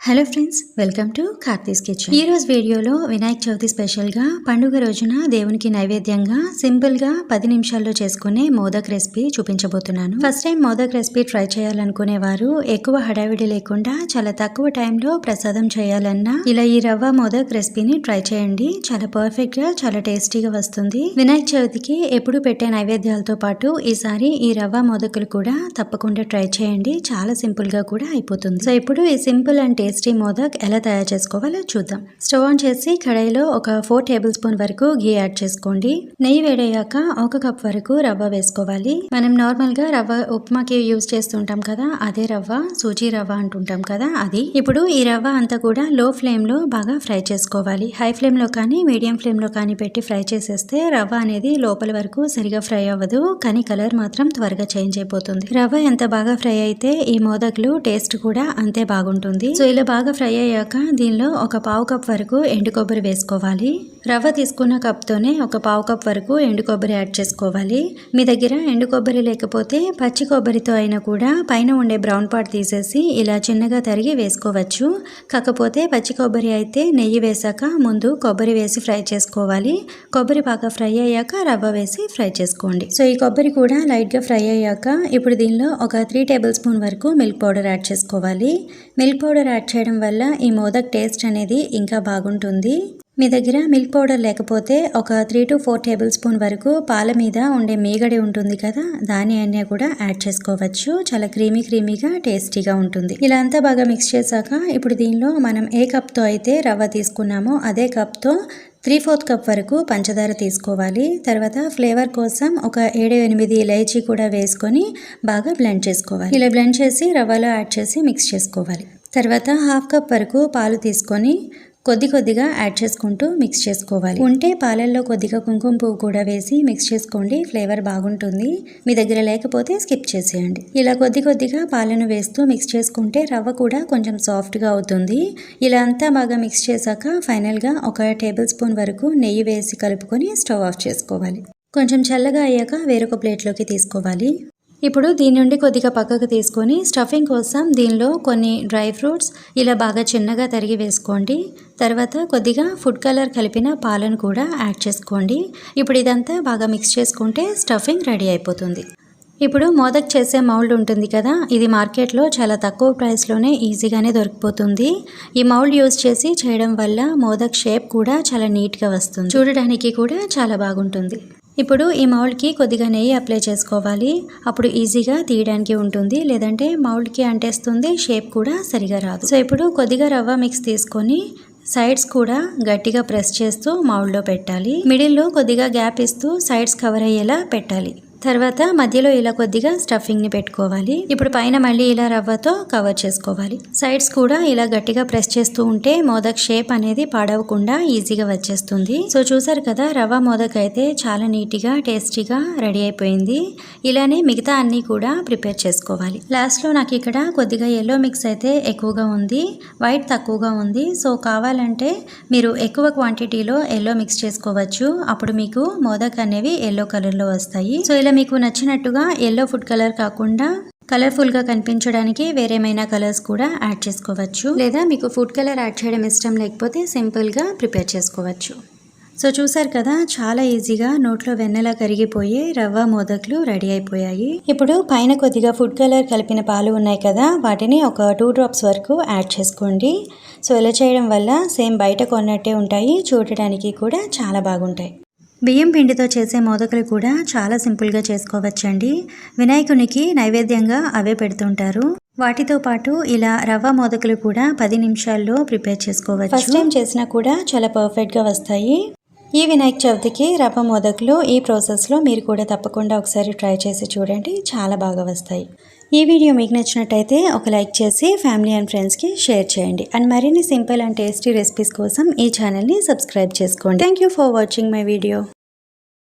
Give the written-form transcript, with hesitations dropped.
Hello friends, welcome to Karthi's kitchen. ఈ రోజు వీడియోలో వినాయక చవితి స్పెషల్గా పండుగ రోజున దేవునికి నైవేద్యంగా సింపుల్గా 10 నిమిషాల్లో చేసుకునే మోదక్ రెసిపీ చూపించబోతున్నాను. First time modak recipe try చేయాలనుకునేవారు ఎక్కువ హడావిడి లేకుండా చాలా తక్కువ టైంలో ప్రసాదం చేయాలన్నా ఇలా ఈ రవ్వ మోదక్ రెసిపీని ట్రై చేయండి. చాలా పర్ఫెక్ట్ గా చాలా టేస్టీగా వస్తుంది. వినాయక చవితికి ఎప్పుడు పెట్టే నైవేద్యాలతో పాటు ఈసారి ఈ రవ్వ మోదకులు కూడా తప్పకుండా ట్రై చేయండి. చాలా సింపుల్ గా కూడా అయిపోతుంది. సో ఇప్పుడు ఈ సింపుల్ అండ్ టేస్టీ మోదక్ ఎలా తయారు చేసుకోవాలో చూద్దాం. స్టవ్ ఆన్ చేసి కడాయిలో ఒక 4 టేబుల్ స్పూన్ వరకు ఘీ యాడ్ చేసుకోండి. నెయ్యి వేడయ్యాక 1 కప్ వరకు రవ్వ వేసుకోవాలి. మనం నార్మల్ గా రవ్వ ఉప్మాకి యూజ్ చేస్తుంటాం కదా, అదే రవ్వ, సూజీ రవ్వ అంటుంటాం కదా అది. ఇప్పుడు ఈ రవ్వ అంతా కూడా లో ఫ్లేమ్ లో బాగా ఫ్రై చేసుకోవాలి. హై ఫ్లేమ్ లో కానీ మీడియం ఫ్లేమ్ లో కానీ పెట్టి ఫ్రై చేసేస్తే రవ్వ అనేది లోపల వరకు సరిగా ఫ్రై అవ్వదు, కానీ కలర్ మాత్రం త్వరగా చేంజ్ అయిపోతుంది. రవ్వ ఎంత బాగా ఫ్రై అయితే ఈ మోదక్లు టేస్ట్ కూడా అంతే బాగుంటుంది. సో ఇలా బాగా ఫ్రై అయ్యాక దీనిలో ఒక 1/2 కప్ వరకు ఎండు కొబ్బరి వేసుకోవాలి. రవ్వ తీసుకున్న కప్తోనే ఒక 1/2 కప్ వరకు ఎండు కొబ్బరి యాడ్ చేసుకోవాలి. మీ దగ్గర ఎండు కొబ్బరి లేకపోతే పచ్చి కొబ్బరితో అయినా కూడా పైన ఉండే బ్రౌన్ పార్ట్ తీసేసి ఇలా చిన్నగా తరిగి వేసుకోవచ్చు. కాకపోతే పచ్చి కొబ్బరి అయితే నెయ్యి వేసాక ముందు కొబ్బరి వేసి ఫ్రై చేసుకోవాలి. కొబ్బరి బాగా ఫ్రై అయ్యాక రవ్వ వేసి ఫ్రై చేసుకోండి. సో ఈ కొబ్బరి కూడా లైట్గా ఫ్రై అయ్యాక ఇప్పుడు దీనిలో ఒక 3 టేబుల్ స్పూన్ వరకు మిల్క్ పౌడర్ యాడ్ చేసుకోవాలి. మిల్క్ పౌడర్ యాడ్ చేయడం వల్ల ఈ మోదక్ టేస్ట్ అనేది ఇంకా బాగుంటుంది. మీ దగ్గర మిల్క్ పౌడర్ లేకపోతే ఒక 3 to 4 టేబుల్ స్పూన్ వరకు పాల మీద ఉండే మీగడి ఉంటుంది కదా, దాని అన్నీ కూడా యాడ్ చేసుకోవచ్చు. చాలా క్రీమీగా టేస్టీగా ఉంటుంది. ఇలా అంతా బాగా మిక్స్ చేశాక ఇప్పుడు దీనిలో మనం ఏ కప్తో అయితే రవ్వ తీసుకున్నామో అదే కప్తో 3/4 కప్ వరకు పంచదార తీసుకోవాలి. తర్వాత ఫ్లేవర్ కోసం ఒక 7-8 ఇలైచీ కూడా వేసుకొని బాగా బ్లెండ్ చేసుకోవాలి. ఇలా బ్లెండ్ చేసి రవ్వలో యాడ్ చేసి మిక్స్ చేసుకోవాలి. తర్వాత 1/2 కప్ వరకు పాలు తీసుకొని కొద్దిగా యాడ్ చేసుకుంటూ మిక్స్ చేసుకోవాలి. ఉంటే పాలల్లో కొద్దిగా కుంకుమ పువ్వు కూడా వేసి మిక్స్ చేసుకోండి, ఫ్లేవర్ బాగుంటుంది. మీ దగ్గర లేకపోతే స్కిప్ చేసేయండి. ఇలా కొద్దిగా పాలను వేస్తూ మిక్స్ చేసుకుంటే రవ్వ కూడా కొంచెం సాఫ్ట్గా అవుతుంది. ఇలా అంతా బాగా మిక్స్ చేశాక ఫైనల్గా ఒక టేబుల్ స్పూన్ వరకు నెయ్యి వేసి కలుపుకొని స్టవ్ ఆఫ్ చేసుకోవాలి. కొంచెం చల్లగా అయ్యాక వేరొక ప్లేట్లోకి తీసుకోవాలి. ఇప్పుడు దీని నుండి కొద్దిగా పక్కకు తీసుకొని స్టఫింగ్ కోసం దీనిలో కొన్ని డ్రై ఫ్రూట్స్ ఇలా బాగా చిన్నగా తరిగి వేసుకోండి. తర్వాత కొద్దిగా ఫుడ్ కలర్ కలిపిన పాలను కూడా యాడ్ చేసుకోండి. ఇప్పుడు ఇదంతా బాగా మిక్స్ చేసుకుంటే స్టఫింగ్ రెడీ అయిపోతుంది. ఇప్పుడు మోదక్ చేసే మౌల్డ్ ఉంటుంది కదా, ఇది మార్కెట్లో చాలా తక్కువ ప్రైస్లోనే ఈజీగానే దొరికిపోతుంది. ఈ మౌల్డ్ యూజ్ చేసి చేయడం వల్ల మోదక్ షేప్ కూడా చాలా నీట్గా వస్తుంది, చూడడానికి కూడా చాలా బాగుంటుంది. ఇప్పుడు ఈ మౌల్డ్కి కొద్దిగా నెయ్యి అప్లై చేసుకోవాలి. అప్పుడు ఈజీగా తీయడానికి ఉంటుంది, లేదంటే మౌల్డ్కి అంటేస్తుంది, షేప్ కూడా సరిగా రాదు. సో ఇప్పుడు కొద్దిగా రవ్వ మిక్స్ తీసుకొని సైడ్స్ కూడా గట్టిగా ప్రెస్ చేస్తూ మౌల్డ్లో పెట్టాలి. మిడిల్లో కొద్దిగా గ్యాప్ ఇస్తూ సైడ్స్ కవర్ అయ్యేలా పెట్టాలి. తర్వాత మధ్యలో ఇలా కొద్దిగా స్టఫింగ్ ని పెట్టుకోవాలి. ఇప్పుడు పైన మళ్ళీ ఇలా రవ్వతో కవర్ చేసుకోవాలి. సైడ్స్ కూడా ఇలా గట్టిగా ప్రెస్ చేస్తూ ఉంటే మోదక్ షేప్ అనేది పాడవకుండా ఈజీగా వచ్చేస్తుంది. సో చూసారు కదా, రవ్వ మోదక్ అయితే చాలా నీట్గా టేస్టీగా రెడీ అయిపోయింది. ఇలానే మిగతా అన్ని కూడా ప్రిపేర్ చేసుకోవాలి. లాస్ట్ లో నాకు ఇక్కడ కొద్దిగా ఎల్లో మిక్స్ అయితే ఎక్కువగా ఉంది, వైట్ తక్కువగా ఉంది. సో కావాలంటే మీరు ఎక్కువ క్వాంటిటీలో ఎల్లో మిక్స్ చేసుకోవచ్చు. అప్పుడు మీకు మోదక్ అనేవి ఎల్లో కలర్ లో వస్తాయి. సో ఇలా మీకు నచ్చినట్టుగా ఎల్లో ఫుడ్ కలర్ కాకుండా కలర్ఫుల్ గా కనిపించడానికి వేరేమైనా కలర్స్ కూడా యాడ్ చేసుకోవచ్చు. లేదా మీకు ఫుడ్ కలర్ యాడ్ చేయడం ఇష్టం లేకపోతే సింపుల్ గా ప్రిపేర్ చేసుకోవచ్చు. సో చూసారు కదా, చాలా ఈజీగా నోట్లో వెన్నెలా కరిగిపోయే రవ్వ మోదక్లు రెడీ అయిపోయాయి. ఇప్పుడు పైన కొద్దిగా ఫుడ్ కలర్ కలిపిన పాలు ఉన్నాయి కదా, వాటిని ఒక 2 డ్రాప్స్ వరకు యాడ్ చేసుకోండి. సో ఇలా చేయడం వల్ల సేమ్ బయట కొన్నట్టే ఉంటాయి, చూడటానికి కూడా చాలా బాగుంటాయి. బియ్యం పిండితో చేసే మోదకులు కూడా చాలా సింపుల్గా చేసుకోవచ్చండి. వినాయకునికి నైవేద్యంగా అవే పెడుతుంటారు. వాటితో పాటు ఇలా రవ్వ మోదకులు కూడా 10 నిమిషాల్లో ప్రిపేర్ చేసుకోవచ్చు. ఫస్ట్ టైం చేసినా కూడా చాలా పర్ఫెక్ట్గా వస్తాయి. ఈ వినాయక చవితికి రవ్వ మోదకులు ఈ ప్రాసెస్లో మీరు కూడా తప్పకుండా ఒకసారి ట్రై చేసి చూడండి, చాలా బాగా వస్తాయి. ఈ వీడియో మీకు నచ్చినట్టయితే ఒక లైక్ చేసి ఫ్యామిలీ అండ్ ఫ్రెండ్స్కి షేర్ చేయండి. అండ్ మరిన్ని సింపుల్ అండ్ టేస్టీ రెసిపీస్ కోసం ఈ ఛానల్ని సబ్స్క్రైబ్ చేసుకోండి. Thank you for watching my video.